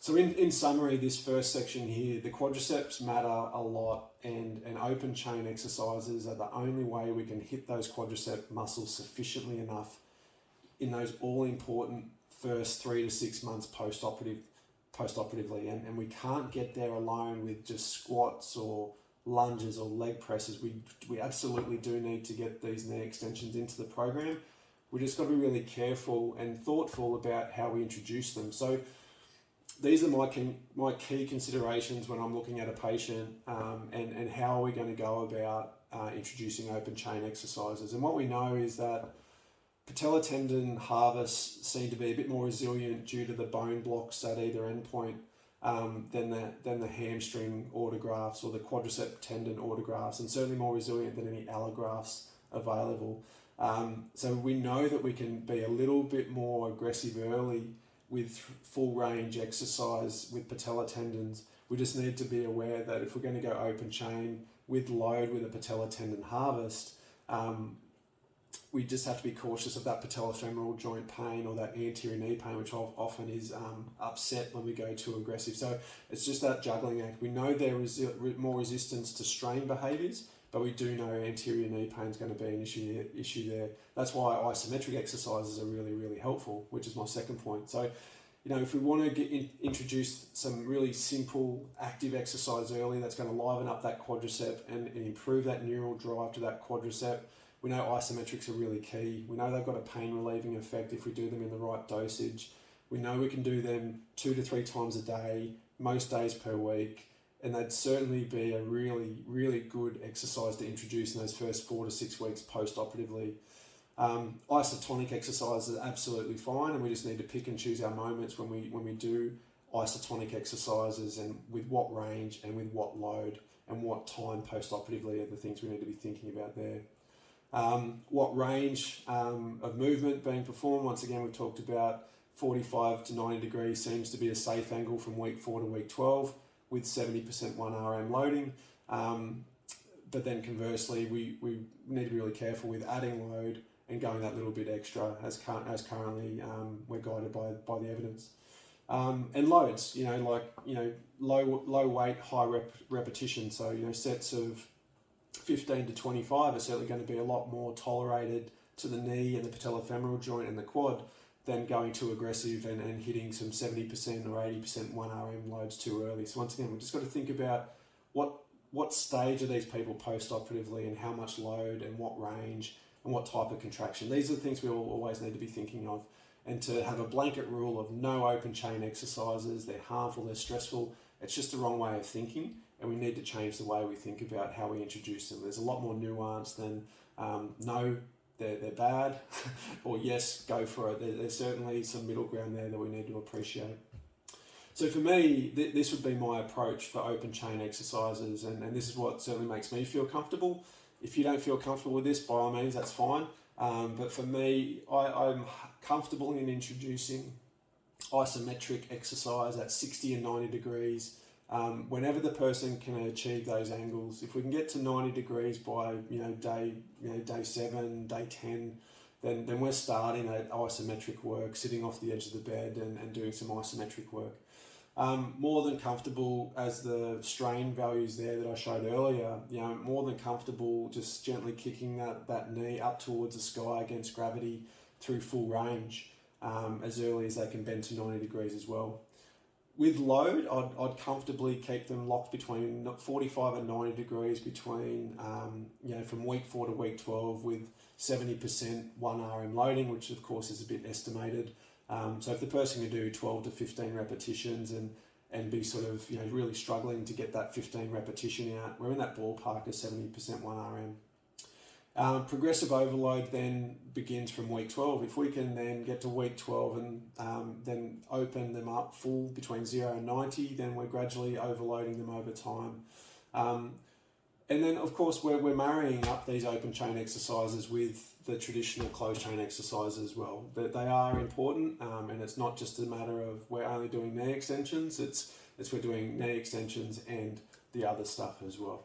So in summary, this first section here, the quadriceps matter a lot, and open chain exercises are the only way we can hit those quadricep muscles sufficiently enough in those all important first 3 to 6 months post-operatively. And we can't get there alone with just squats or lunges or leg presses. We absolutely do need to get these knee extensions into the program. We just got to be really careful and thoughtful about how we introduce them. So these are my key considerations when I'm looking at a patient, and how are we going to go about introducing open chain exercises. And what we know is that patella tendon harvests seem to be a bit more resilient due to the bone blocks at either endpoint than the hamstring autografts or the quadricep tendon autografts, and certainly more resilient than any allografts available. So we know that we can be a little bit more aggressive early with full range exercise with patella tendons. We just need to be aware that if we're going to go open chain with load with a patella tendon harvest, we just have to be cautious of that patellofemoral joint pain or that anterior knee pain, which often is upset when we go too aggressive. So it's just that juggling act. We know there is more resistance to strain behaviours, but we do know anterior knee pain is going to be an issue there. That's why isometric exercises are really, really helpful, which is my second point. So, if we want to introduce some really simple active exercise early, that's going to liven up that quadricep and improve that neural drive to that quadricep. We know isometrics are really key. We know they've got a pain relieving effect if we do them in the right dosage. We know we can do them 2 to 3 times a day, most days per week. And they'd certainly be a really, really good exercise to introduce in those first 4 to 6 weeks post-operatively. Isotonic exercises are absolutely fine, and we just need to pick and choose our moments when we do isotonic exercises, and with what range and with what load and what time post-operatively are the things we need to be thinking about there. What range of movement being performed, once again we've talked about 45 to 90 degrees seems to be a safe angle from week 4 to week 12 with 70% 1RM loading. But then conversely, we need to be really careful with adding load and going that little bit extra as currently we're guided by the evidence. And loads, low weight, high repetition. So, sets of 15 to 25 are certainly going to be a lot more tolerated to the knee and the patellofemoral joint and the quad than going too aggressive and hitting some 70% or 80% 1RM loads too early. So once again, we've just got to think about what stage are these people post-operatively and how much load and what range and what type of contraction. These are the things we always need to be thinking of. And to have a blanket rule of no open chain exercises, they're harmful, they're stressful, it's just the wrong way of thinking, and we need to change the way we think about how we introduce them. There's a lot more nuance than no, they're bad, or yes, go for it. There's certainly some middle ground there that we need to appreciate. So for me, this would be my approach for open chain exercises, and this is what certainly makes me feel comfortable. If you don't feel comfortable with this, by all means, that's fine. But for me, I'm comfortable in introducing isometric exercise at 60 and 90 degrees. Whenever the person can achieve those angles, if we can get to 90 degrees by day 7, day 10, then we're starting at isometric work, sitting off the edge of the bed and doing some isometric work. More than comfortable, as the strain values there that I showed earlier, more than comfortable just gently kicking that knee up towards the sky against gravity through full range, as early as they can bend to 90 degrees as well. With load, I'd comfortably keep them locked between 45 and 90 degrees between, from week 4 to week 12 with 70% 1RM loading, which of course is a bit estimated. So if the person can do 12 to 15 repetitions and be sort of, really struggling to get that 15 repetition out, we're in that ballpark of 70% 1RM. Progressive overload then begins from week 12. If we can then get to week 12 and then open them up full between 0 and 90, then we're gradually overloading them over time. And then, of course, we're marrying up these open chain exercises with the traditional closed chain exercises as well. They are important, and it's not just a matter of we're only doing knee extensions. It's we're doing knee extensions and the other stuff as well.